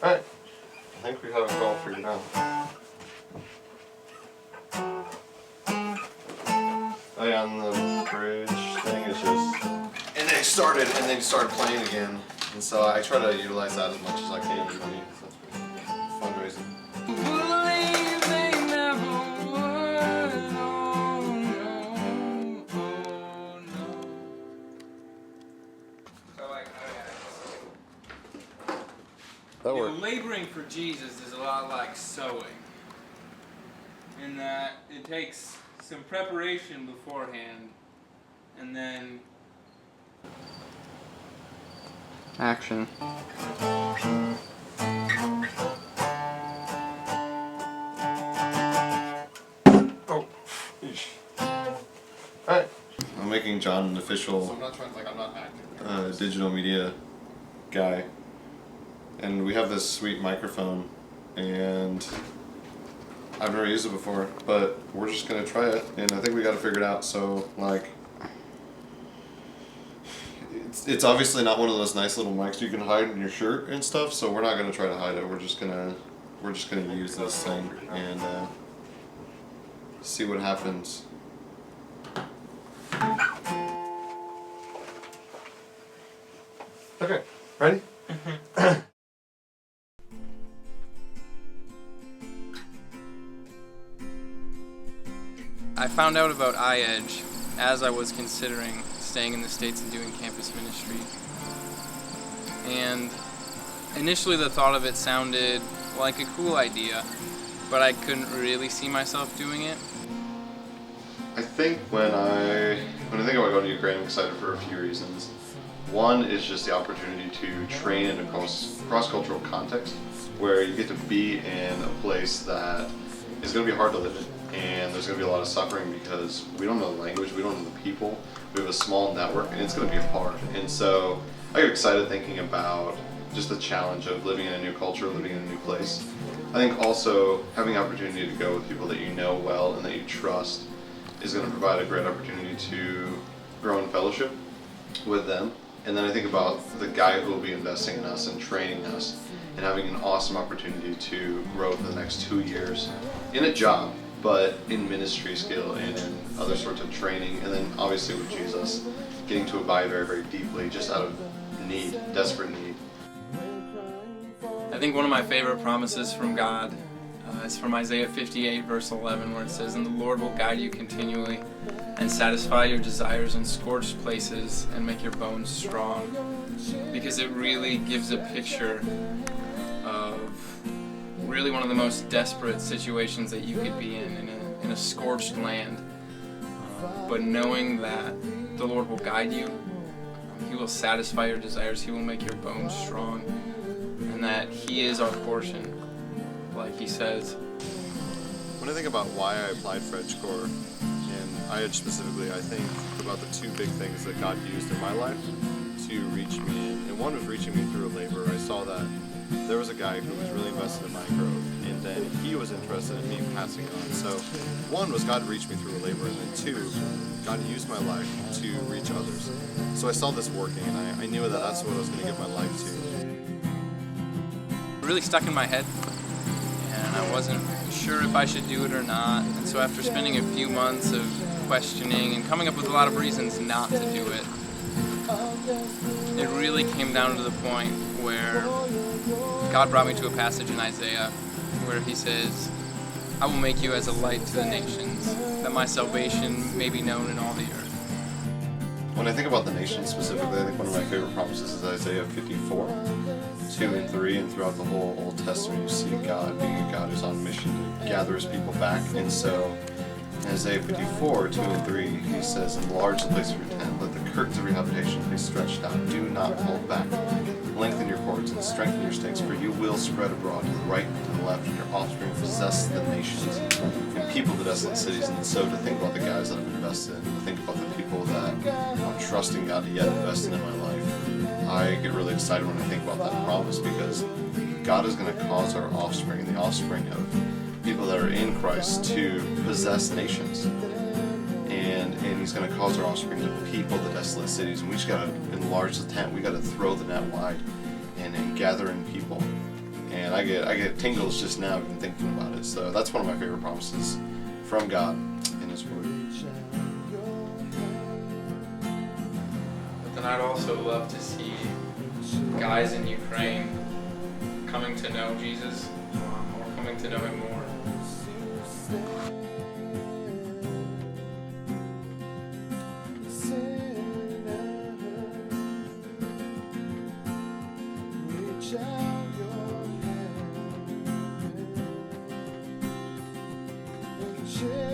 Alright, I think we have it all figured out. Oh yeah, and the bridge thing is just... And then it started, and then it started playing again. And so I try to utilize that as much as I can. Fundraising. That worked. Laboring for Jesus is a lot like sowing, in that it takes some preparation beforehand, and then action. Oh, alright. I'm making John an official I'm not acting. Digital media guy. And we have this sweet microphone, and I've never used it before, but we're just gonna try it, and I think we gotta figure it out. So, like, it's obviously not one of those nice little mics you can hide in your shirt and stuff, so we're not gonna try to hide it. We're just gonna use this thing and see what happens. Okay, ready? I found out about iEDGE as I was considering staying in the States and doing campus ministry. And initially the thought of it sounded like a cool idea, but I couldn't really see myself doing it. I think when I think about going to Ukraine, I'm excited for a few reasons. One is just the opportunity to train in a cross-cultural context where you get to be in a place that is going to be hard to live in. And there's going to be a lot of suffering because we don't know the language, we don't know the people, we have a small network, and it's going to be hard. And so I get excited thinking about just the challenge of living in a new culture, living in a new place. I think also having the opportunity to go with people that you know well and that you trust is going to provide a great opportunity to grow in fellowship with them. And then I think about the guy who will be investing in us and training us and having an awesome opportunity to grow for the next 2 years in a job, but in ministry skill and in other sorts of training, and then obviously with Jesus, getting to abide very, very deeply, just out of need, desperate need. I think one of my favorite promises from God is from Isaiah 58 verse 11, where it says, "And the Lord will guide you continually and satisfy your desires in scorched places and make your bones strong," because it really gives a picture of really one of the most desperate situations that you could be in a scorched land, but knowing that the Lord will guide you, He will satisfy your desires, He will make your bones strong, and that He is our portion, like He says. When I think about why I applied for EDGE Corps, and iEDGE specifically, I think about the two big things that God used in my life to reach me in. And one was reaching me through a labor. I saw that there was a guy who was really invested in my growth, and then he was interested in me passing on. So one was God reached me through a labor, and then two, God used my life to reach others. So I saw this working, and I knew that that's what I was going to give my life to. It really stuck in my head, and I wasn't sure if I should do it or not. And so after spending a few months of questioning and coming up with a lot of reasons not to do it, it really came down to the point where God brought me to a passage in Isaiah where He says, "I will make you as a light to the nations, that my salvation may be known in all the earth." When I think about the nations specifically, I think one of my favorite promises is Isaiah 54, 2 and 3, and throughout the whole Old Testament you see God being a God who's on mission to gather His people back. And so in Isaiah 54, 2 and 3, He says, "Enlarge the place of your tent, let the curtains of your habitation be stretched out, do not hold back. Lengthen your cords and strengthen your stakes, for you will spread abroad to the right and to the left, and your offspring possess the nations, and people the desolate cities." And so to think about the guys that I've invested in, to think about the people that I'm trusting God to yet invest in my life, I get really excited when I think about that promise, because God is going to cause our offspring and the offspring of people that are in Christ to possess nations. And He's going to cause our offspring to people the desolate cities, and we just got to enlarge the tent. We got to throw the net wide and gather in people. And I get tingles just now even thinking about it. So that's one of my favorite promises from God in His Word. But then I'd also love to see guys in Ukraine coming to know Jesus, or coming to know Him more. Share